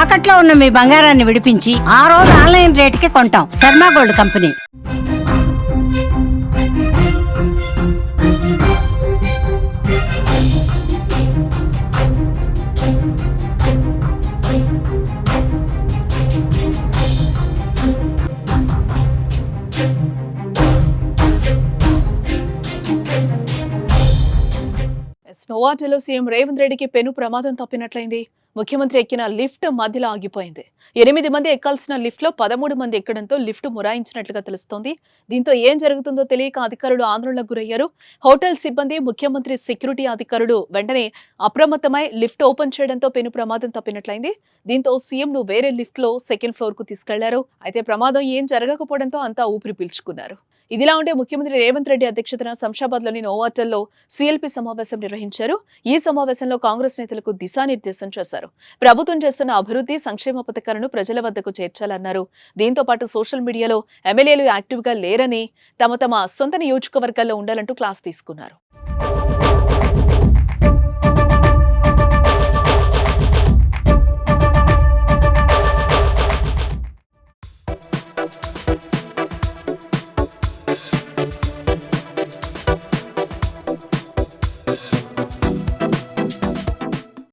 తాకట్లో ఉన్న మీ బంగారాన్ని విడిపించి ఆ రోజు ఆన్లైన్ రేటుకి కొంటాం. Sharma gold company. నోవాటెలో సీఎం రేవంత్ రెడ్డికి పెను ప్రమాదం తప్పినట్లయింది. ముఖ్యమంత్రి ఎక్కిన లిఫ్ట్ మధ్యలో ఆగిపోయింది. 8 మంది ఎక్కాల్సిన లిఫ్ట్ లో 13 మంది ఎక్కడంతో లిఫ్ట్ మురాయించినట్లుగా తెలుస్తోంది. దీంతో ఏం జరుగుతుందో తెలియక అధికారులు ఆందోళనకు గురయ్యారు. హోటల్ సిబ్బంది, ముఖ్యమంత్రి సెక్యూరిటీ అధికారులు వెంటనే అప్రమత్తమై లిఫ్ట్ ఓపెన్ చేయడంతో పెను ప్రమాదం తప్పినట్లయింది. దీంతో సీఎం ను వేరే లిఫ్ట్ లో సెకండ్ ఫ్లోర్ కు తీసుకెళ్లారు. అయితే ప్రమాదం ఏం జరగకపోవడంతో అంతా ఊపిరి పీల్చుకున్నారు. ఇదిలా ఉంటే ముఖ్యమంత్రి రేవంత్ రెడ్డి అధ్యక్షతన శంషాబాద్లోని నోవాటెల్లో సీఎల్పీ సమావేశం నిర్వహించారు. ఈ సమావేశంలో కాంగ్రెస్ నేతలకు దిశానిర్దేశం చేశారు. ప్రభుత్వం చేస్తున్న అభివృద్ధి, సంక్షేమ పథకాలను ప్రజల వద్దకు చేర్చాలన్నారు. దీంతో పాటు సోషల్ మీడియాలో ఎమ్మెల్యేలు యాక్టివ్ గా లేరని, తమ సొంత నియోజకవర్గాల్లో ఉండాలంటూ క్లాస్ తీసుకున్నారు.